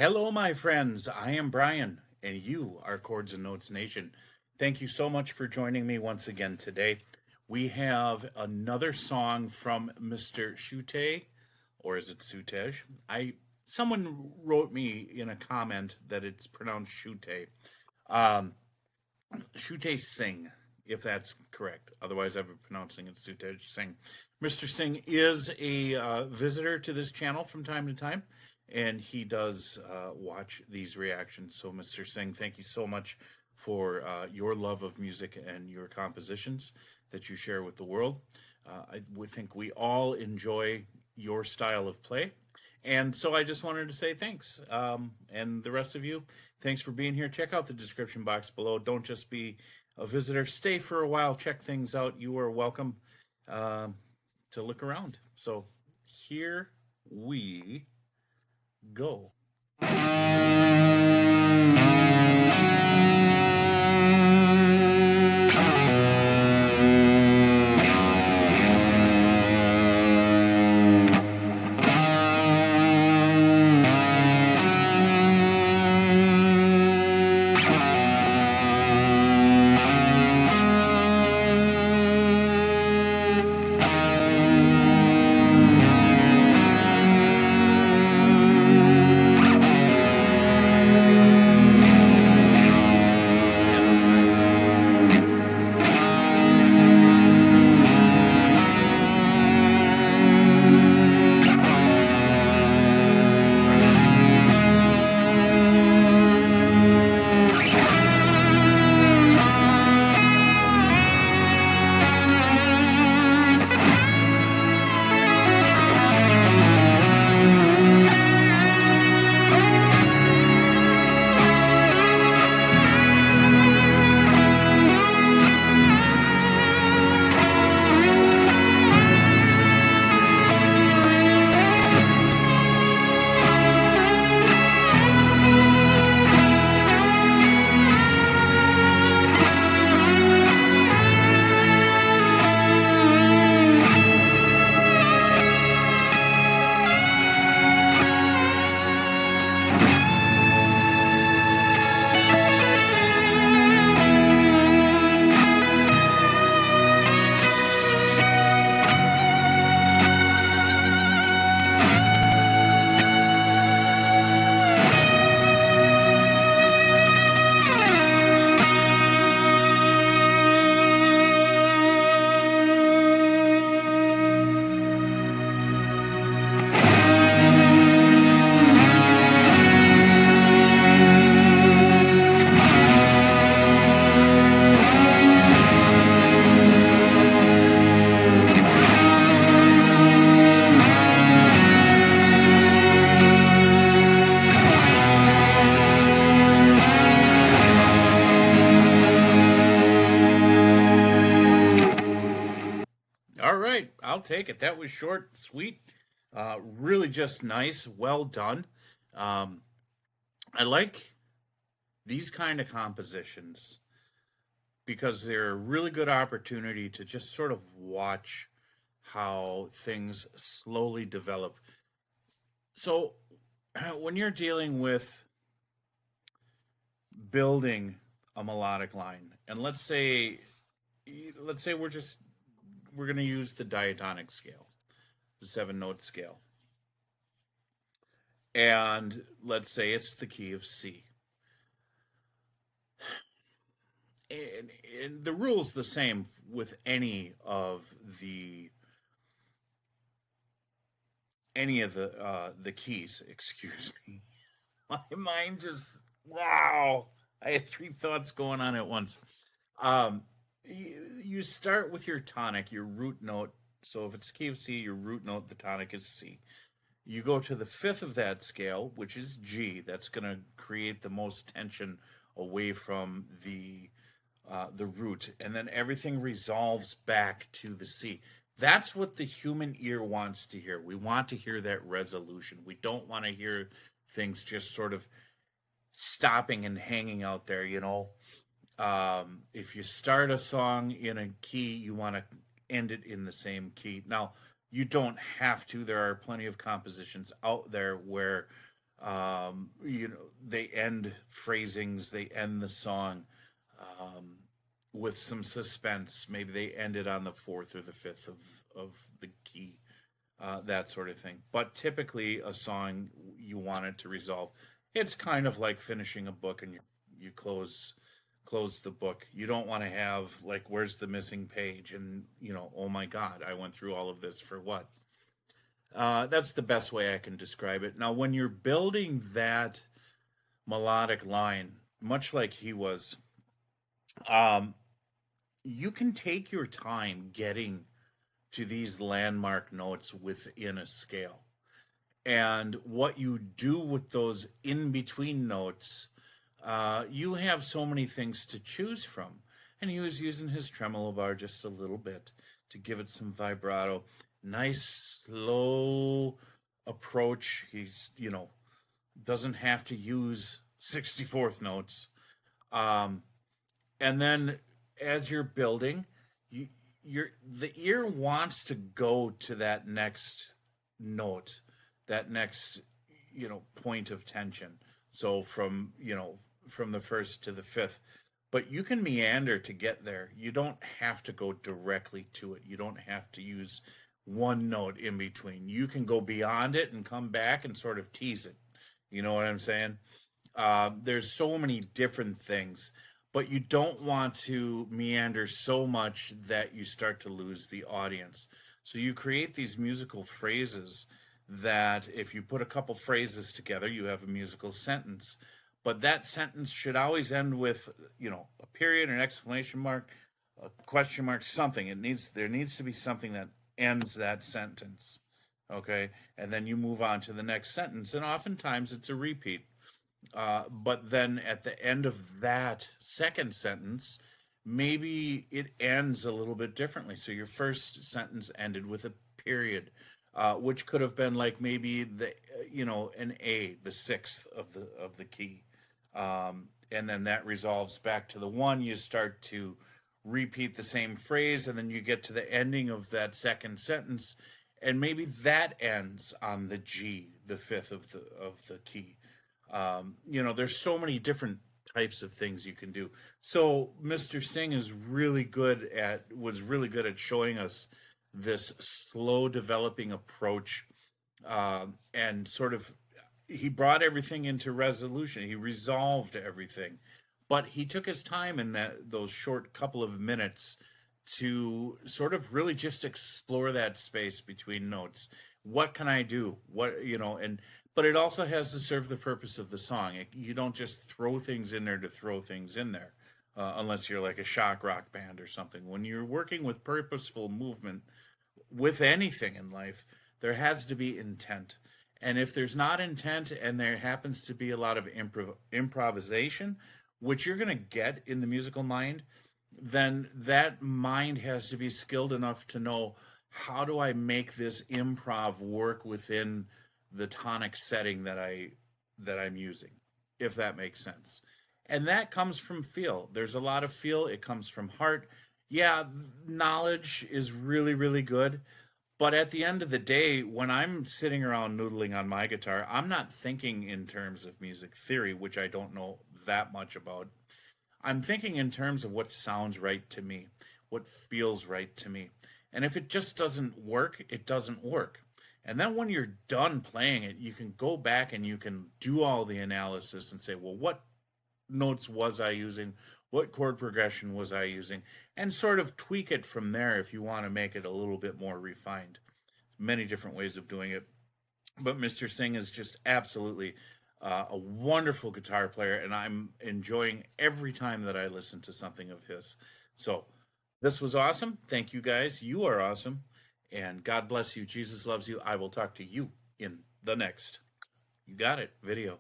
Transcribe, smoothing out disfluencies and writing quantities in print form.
Hello, my friends. I am Brian, and you are Chords and Notes Nation. Thank you so much for joining me once again today. We have another song from Mr. Sutej, or is it Sutej? Someone wrote me in a comment that it's pronounced Sutej. Um, Sutej Singh, if that's correct. Otherwise, I've been pronouncing it Sutej Singh. Mr. Singh is a visitor to this channel from time to time, and he does watch these reactions. So, Mr. Singh, thank you so much for your love of music and your compositions that you share with the world. I would think we all enjoy your style of play. And so I just wanted to say thanks. And the rest of you, thanks for being here. Check out the description box below. Don't just be a visitor. Stay for a while. Check things out. You are welcome to look around. So here we go. That was nice. All right, I'll take it. That was short, sweet, really just nice. Well done. Um, I like these kind of compositions because they're a really good opportunity to just sort of watch how things slowly develop. So, when you're dealing with building a melodic line, and let's say we're going to use the diatonic scale, the 7 note scale, and let's say it's the key of C. And the rule's the same with any of the keys. Excuse me, my mind just wow. I had three thoughts going on at once. Um, you start with your tonic, your root note. So if it's key of C, your root note, the tonic is C. You go to the fifth of that scale, which is G. That's going to create the most tension away from the root, and then everything resolves back to the C. That's what the human ear wants to hear. We want to hear that resolution. We don't want to hear things just sort of stopping and hanging out there. If you start a song in a key, you want to end it in the same key. Now, you don't have to. There are plenty of compositions out there where You know, they end phrasings, they end the song with some suspense. Maybe they end it on the fourth or the fifth of the key, that sort of thing. But typically, a song, you want it to resolve. It's kind of like finishing a book, and you close the book. You don't want to have like, where's the missing page, and you know, oh my God, I went through all of this for what? That's the best way I can describe it. Now, when you're building that melodic line, much like he was, um, you can take your time getting to these landmark notes within a scale. And what you do with those in between notes, you have so many things to choose from. And he was using his tremolo bar just a little bit to give it some vibrato. Nice, slow approach. He's, you know, doesn't have to use 64th notes. Um, and then as you're building, you, the ear wants to go to that next note, that next, you know, point of tension. So from, you know, from the first to the fifth, but you can meander to get there. You don't have to go directly to it. You don't have to use one note in between. You can go beyond it and come back and sort of tease it. You know what I'm saying? There's so many different things, but you don't want to meander so much that you start to lose the audience. So you create these musical phrases that if you put a couple phrases together, you have a musical sentence. But that sentence should always end with, you know, a period, an exclamation mark, a question mark, something. There needs to be something that ends that sentence. Okay, and then you move on to the next sentence, and oftentimes it's a repeat. But then at the end of that second sentence, maybe it ends a little bit differently. So your first sentence ended with a period, which could have been like maybe the, you know, an A, the sixth of the key, and then that resolves back to the one. You start to repeat the same phrase, and then you get to the ending of that second sentence, and maybe that ends on the G, the fifth of the key. You know, there's so many different types of things you can do. So Mr. Singh was really good at showing us this slow developing approach, and sort of he brought everything into resolution. He resolved everything, but he took his time in those short couple of minutes to sort of really just explore that space between notes. What can I do? What, you know, and but it also has to serve the purpose of the song. You don't just throw things in there to throw things in there, unless you're like a shock rock band or something. When you're working with purposeful movement with anything in life, there has to be intent. And if there's not intent and there happens to be a lot of improvisation, which you're going to get in the musical mind, then that mind has to be skilled enough to know, how do I make this improv work within the tonic setting that I'm using, if that makes sense. And that comes from feel. There's a lot of feel. It comes from heart. Yeah, knowledge is really, really good. But at the end of the day, when I'm sitting around noodling on my guitar, I'm not thinking in terms of music theory, which I don't know that much about. I'm thinking in terms of what sounds right to me, what feels right to me. And if it just doesn't work, it doesn't work. And then when you're done playing it, you can go back and you can do all the analysis and say, well, what notes was I using? What chord progression was I using? And sort of tweak it from there if you want to make it a little bit more refined. Many different ways of doing it. But Mr. Singh is just absolutely a wonderful guitar player, and I'm enjoying every time that I listen to something of his. So this was awesome. Thank you guys. You are awesome. And God bless you. Jesus loves you. I will talk to you in the next, you got it, video.